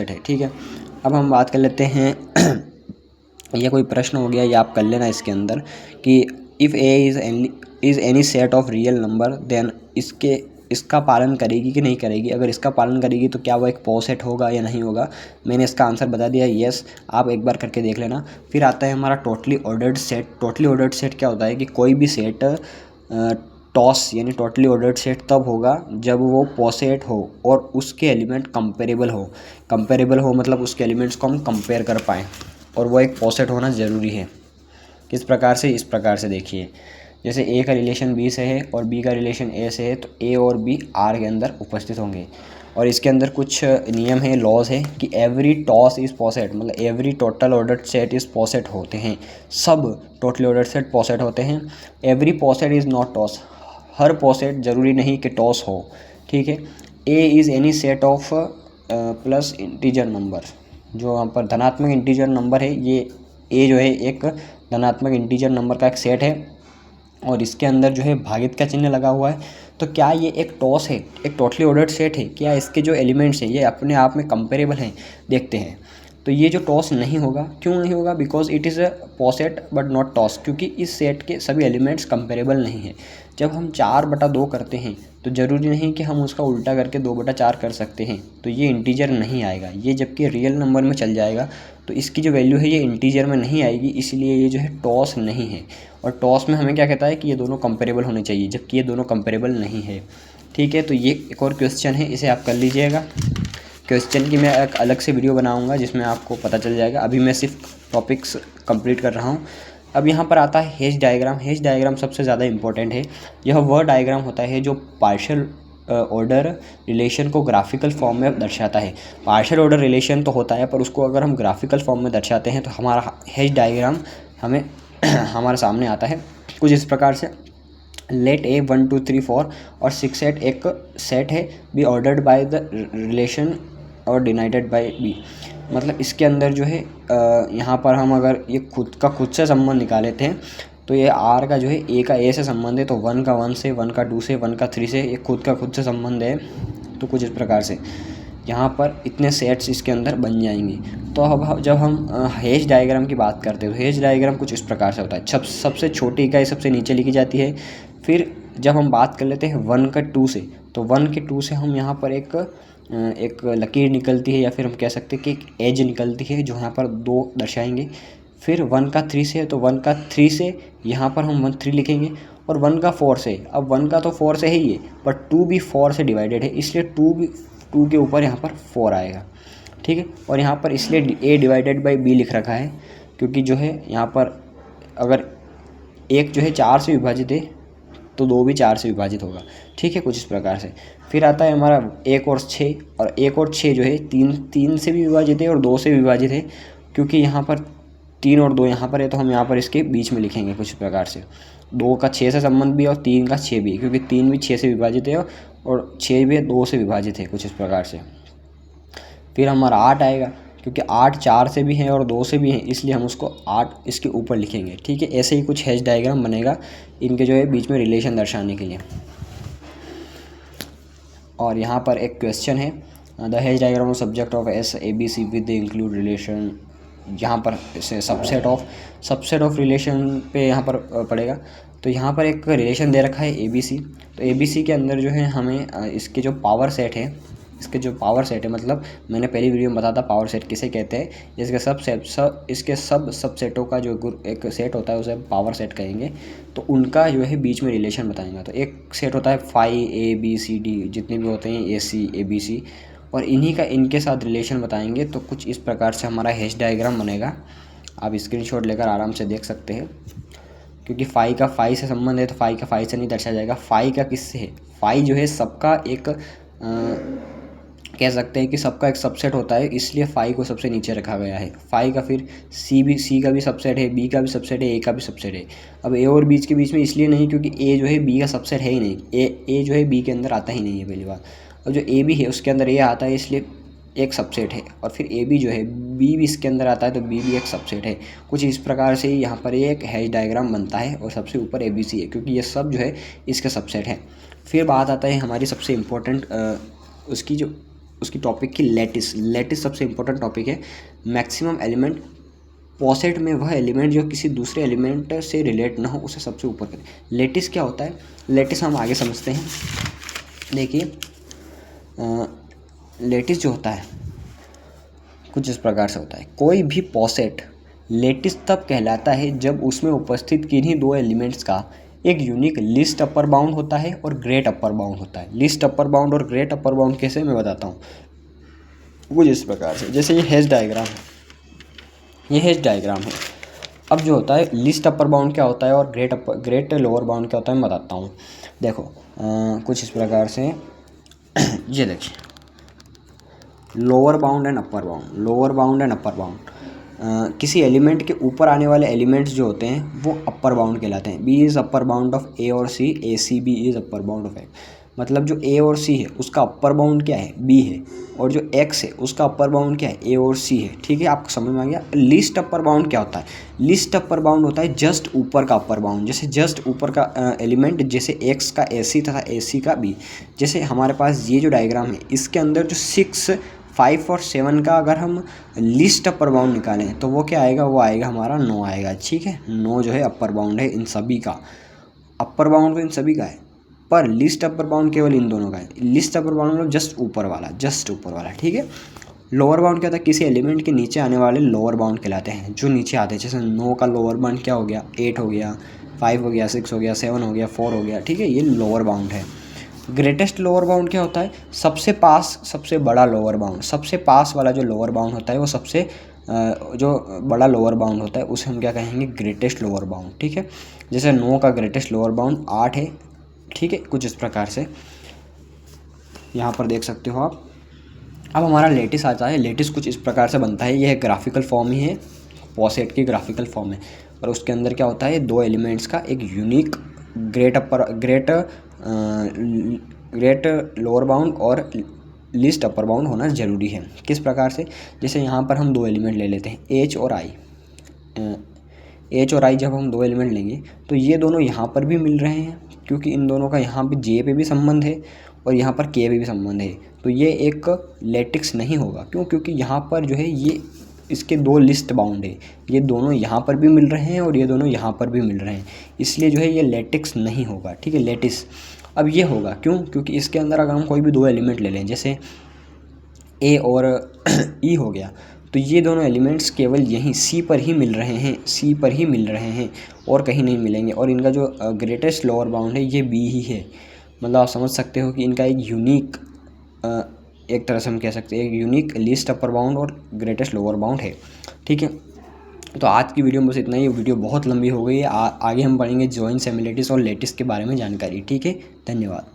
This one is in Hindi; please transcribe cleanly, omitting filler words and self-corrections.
है, ठीक है। अब हम बात कर लेते हैं ये कोई प्रश्न हो गया, ये आप कर लेना इसके अंदर कि if A is any set of real number then इसका पालन करेगी कि नहीं करेगी। अगर इसका पालन करेगी तो क्या वो एक पॉ सेट होगा या नहीं होगा। मैंने इसका आंसर बता दिया, येस। आप एक बार करके देख लेना। फिर आता है हमारा totally ordered set. Totally ordered set क्या होता है कि कोई भी सेट टॉस यानी टोटली ऑर्डर्ड सेट तब होगा जब वो पॉसेट हो और उसके एलिमेंट कंपेरेबल हो। कंपेरेबल हो मतलब उसके एलिमेंट्स को हम कंपेयर कर पाएँ, और वो एक पॉसेट होना ज़रूरी है। किस प्रकार से, इस प्रकार से देखिए, जैसे ए का रिलेशन बी से है और बी का रिलेशन ए से है, तो ए और बी आर के अंदर उपस्थित होंगे। और इसके अंदर कुछ नियम है, लॉज है कि एवरी टॉस इज़ पॉसेट, मतलब every total ordered set is poset होते हैं। सब टोटली ऑर्डर्ड सेट पॉसेट होते हैं। Every poset is not toss, हर पॉसेट ज़रूरी नहीं कि टॉस हो, ठीक है। A is any set of plus integer number, जो यहाँ पर धनात्मक इंटीजर नंबर है, ये ए जो है एक धनात्मक इंटीजर नंबर का एक सेट है और इसके अंदर जो है भागित का चिन्ह लगा हुआ है। तो क्या ये एक टॉस है, एक टोटली ऑर्डर्ड सेट है? क्या इसके जो एलिमेंट्स हैं ये अपने आप में कंपेरेबल हैं? देखते हैं। तो ये जो टॉस नहीं होगा, क्यों नहीं होगा? Because it is a poset but not toss, क्योंकि इस सेट के सभी एलिमेंट्स कंपेरेबल नहीं है। जब हम 4/2 करते हैं तो ज़रूरी नहीं कि हम उसका उल्टा करके 2/4 कर सकते हैं, तो ये इंटीजर नहीं आएगा। ये जबकि रियल नंबर में चल जाएगा तो इसकी जो वैल्यू है ये इंटीजर में नहीं आएगी, इसलिए ये जो है टॉस नहीं है। और टॉस में हमें क्या कहता है कि ये दोनों कंपेरेबल होने चाहिए, जबकि ये दोनों कंपेरेबल नहीं है, ठीक है। तो ये एक और क्वेश्चन है, इसे आप कर लीजिएगा। क्वेश्चन की मैं एक अलग से वीडियो बनाऊंगा जिसमें आपको पता चल जाएगा। अभी मैं सिर्फ टॉपिक्स कंप्लीट कर रहा हूँ। अब यहाँ पर आता है हेज डायग्राम। हेज डायग्राम सबसे ज़्यादा इंपॉर्टेंट है। यह वह डायग्राम होता है जो पार्शियल ऑर्डर रिलेशन को ग्राफिकल फॉर्म में दर्शाता है। पार्शियल ऑर्डर रिलेशन तो होता है, पर उसको अगर हम ग्राफिकल फॉर्म में दर्शाते हैं तो हमारा हेज डायग्राम हमें हमारे सामने आता है कुछ इस प्रकार से। लेट ए 1 2 3 4 और 6 8 एक सेट है, be ordered by the relation और डिनाइडेड बाय बी। मतलब इसके अंदर जो है यहाँ पर हम अगर ये खुद से संबंध निकालेते हैं तो ये आर का जो है ए का ए से संबंध है, तो 1 का 1 से, 1 का 2 से, 1 का 3 से, ये खुद से संबंध है। तो कुछ इस प्रकार से यहाँ पर इतने सेट्स इसके अंदर बन जाएंगे। तो अब जब हम हेज डायग्राम की बात करते हैं तो हेज डायग्राम कुछ इस प्रकार से होता है। सबसे छोटी इकाई सबसे नीचे लिखी जाती है। फिर जब हम बात कर लेते हैं 1 का 2 से, तो 1 के 2 से हम यहाँ पर एक लकीर निकलती है, या फिर हम कह सकते हैं कि एक एज निकलती है जो यहाँ पर 2 दर्शाएंगे। फिर 1 का 3 से है तो 1 का 3 से यहाँ पर हम 1 3 लिखेंगे। और 1 का 4 से, अब 1 का तो 4 से है ही है, पर 2 भी 4 से डिवाइडेड है, इसलिए 2 के ऊपर यहाँ पर 4 आएगा, ठीक है। और यहाँ पर इसलिए ए डिवाइडेड बाई बी लिख रखा है, क्योंकि जो है यहाँ पर अगर एक जो है 4 से विभाजित है तो 2 भी 4 से विभाजित होगा, ठीक है। कुछ इस प्रकार से। फिर आता है हमारा 1 और 6, और 1 और 6 जो है 3 से भी विभाजित है और 2 से विभाजित है, क्योंकि यहाँ पर 3 और 2 यहाँ पर है, तो हम यहाँ पर इसके बीच में लिखेंगे कुछ प्रकार से। 2 का 6 से संबंध भी और 3 का 6 भी, क्योंकि 3 भी 6 से विभाजित है और 6 भी 2 से विभाजित है, कुछ इस प्रकार से। फिर हमारा 8 आएगा, क्योंकि 8 4 से भी है और 2 से भी है, इसलिए हम उसको 8 इसके ऊपर लिखेंगे, ठीक है। ऐसे ही कुछ हेज डायग्राम बनेगा इनके जो है बीच में रिलेशन दर्शाने के लिए। और यहाँ पर एक क्वेश्चन है, the Hasse diagram of subject of S A B C with include relation. यहाँ पर इसे सबसेट ऑफ रिलेशन पे यहाँ पर पड़ेगा। तो यहाँ पर एक रिलेशन दे रखा है ए बी सी। तो ए बी सी के अंदर जो है हमें इसके जो पावर सेट है, मतलब मैंने पहली वीडियो में बताया था पावर सेट किसे कहते हैं। इसके सब सेटों का जो एक सेट होता है उसे पावर सेट कहेंगे। तो उनका जो है बीच में रिलेशन बताएंगे। तो एक सेट होता है phi A B C D, जितने भी होते हैं ए सी ए बी सी, और इनके साथ रिलेशन बताएंगे। तो कुछ इस प्रकार से हमारा हेज डायग्राम बनेगा। आप स्क्रीनशॉट लेकर आराम से देख सकते हैं, क्योंकि फाई का फाई से संबंध है तो फाई का फाई से नहीं दर्शाया जाएगा। फाई का किससे है? फाई जो है सबका एक कह सकते हैं कि सबका एक सबसेट होता है, इसलिए फाई को सबसे नीचे रखा गया है। फाई का फिर सी का भी सबसेट है, बी का भी सबसेट है, ए का भी सबसेट है। अब ए और बी के बीच में इसलिए नहीं क्योंकि ए जो है बी का सबसेट है ही नहीं, ए जो है बी के अंदर आता ही नहीं है, पहली बात। और जो ए बी है उसके अंदर ए आता है, इसलिए एक सबसेट है। और फिर ए बी जो है बी भी इसके अंदर आता है, तो बी भी एक सबसेट है। कुछ इस प्रकार से ही यहाँ पर एक हेज डायग्राम बनता है, और सबसे ऊपर ए बी सी है, क्योंकि ये सब जो है इसके सबसेट है। फिर बात आता है हमारी सबसे इम्पोर्टेंट उसकी जो उसकी टॉपिक की लैटिस। लैटिस सबसे इंपॉर्टेंट टॉपिक है। मैक्सिमम एलिमेंट पॉसेट में वह एलिमेंट जो किसी दूसरे एलिमेंट से रिलेट ना हो उसे सबसे ऊपर करें। लैटिस क्या होता है? लैटिस हम आगे समझते हैं। देखिए लैटिस जो होता है कुछ इस प्रकार से होता है। कोई भी पॉसेट लैटिस तब कहलाता है जब उसमें उपस्थित किन्हीं दो एलिमेंट्स का एक यूनिक लिस्ट अपर बाउंड होता है और ग्रेट अपर बाउंड होता है। लिस्ट अपर बाउंड और ग्रेट अपर बाउंड कैसे, मैं बताता हूँ कुछ इस प्रकार से। जैसे ये हेज डायग्राम है, ये हेज डायग्राम है। अब जो होता है लिस्ट अपर बाउंड क्या होता है और ग्रेट लोअर बाउंड क्या होता है, मैं बताता हूँ। देखो कुछ इस प्रकार से ये देखिए, lower bound and upper bound, lower bound and upper bound. किसी एलिमेंट के ऊपर आने वाले एलिमेंट्स जो होते हैं वो अपर बाउंड कहलाते हैं। B is upper bound of A और C, A C B is upper bound of X. मतलब जो ए और सी है उसका अपर बाउंड क्या है, बी है, और जो एक्स है उसका अपर बाउंड क्या है, ए और सी है। ठीक है, आपको समझ में आ गया। लिस्ट अपर बाउंड क्या होता है? लिस्ट अपर बाउंड होता है जस्ट ऊपर का अपर बाउंड। जैसे जस्ट ऊपर का एलिमेंट, जैसे एक्स का ए सी तथा ए सी का बी। जैसे हमारे पास ये जो डायग्राम है इसके अंदर जो 6, 5 और 7 का अगर हम लिस्ट अपर बाउंड निकालें तो वो क्या आएगा, वो आएगा हमारा 9 आएगा। ठीक है, 9 जो है अपर बाउंड है इन सभी का। अपर बाउंड तो इन सभी का है, पर लिस्ट अपर बाउंड केवल इन दोनों का है। लिस्ट अपर बाउंड मतलब जस्ट ऊपर वाला, जस्ट ऊपर वाला। ठीक है, लोअर बाउंड क्या होता है? किसी एलिमेंट के नीचे आने वाले लोअर बाउंड कहलाते हैं, जो नीचे आते हैं। जैसे 9 का लोअर बाउंड क्या हो गया, 8 हो गया, 5 हो गया, 6 हो गया, 7 हो गया, 4 हो गया। ठीक है, ये लोअर बाउंड है। ग्रेटेस्ट लोअर बाउंड क्या होता है? सबसे पास सबसे बड़ा लोअर बाउंड। सबसे पास वाला जो लोअर बाउंड होता है वो सबसे जो बड़ा लोअर बाउंड होता है उसे हम क्या कहेंगे, ग्रेटेस्ट लोअर बाउंड। ठीक है, जैसे 9 का ग्रेटेस्ट लोअर बाउंड 8 है। ठीक है, कुछ इस प्रकार से यहाँ पर देख सकते हो आप। अब हमारा लेटिस आता है। लेटिस कुछ इस प्रकार से बनता है, यह ग्राफिकल फॉर्म ही है, पॉसेट की ग्राफिकल फॉर्म है। और उसके अंदर क्या होता है, दो एलिमेंट्स का एक यूनिक ग्रेट लोअर बाउंड और लिस्ट अपर बाउंड होना ज़रूरी है। किस प्रकार से? जैसे यहाँ पर हम दो एलिमेंट ले लेते हैं, एच और आई। एच और आई जब हम दो एलिमेंट लेंगे तो ये दोनों यहाँ पर भी मिल रहे हैं, क्योंकि इन दोनों का यहाँ पे जे पे भी संबंध है और यहाँ पर के पे भी संबंध है। तो ये एक लेटिक्स नहीं होगा। क्यों? क्योंकि यहाँ पर जो है ये इसके दो लिस्ट बाउंड है, ये दोनों यहाँ पर भी मिल रहे हैं और ये दोनों यहाँ पर भी मिल रहे हैं, इसलिए जो है ये लेटिक्स नहीं होगा। ठीक है, लेटिस। अब ये होगा क्यों? क्योंकि इसके अंदर अगर हम कोई भी दो एलिमेंट ले लें, जैसे ए और ई हो गया, तो ये दोनों एलिमेंट्स केवल यहीं सी पर ही मिल रहे हैं, सी पर ही मिल रहे हैं और कहीं नहीं मिलेंगे। और इनका जो ग्रेटेस्ट लोअर बाउंड है ये बी ही है। मतलब आप समझ सकते हो कि इनका एक यूनिक, एक तरह से हम कह सकते हैं एक यूनिक लिस्ट अपर बाउंड और ग्रेटेस्ट लोअर बाउंड है। ठीक है, तो आज की वीडियो में बस इतना ही। वीडियो बहुत लंबी हो गई है। आगे हम पढ़ेंगे जॉइंट सिमिलरिटीज़ और लेटिस के बारे में जानकारी। ठीक है, धन्यवाद।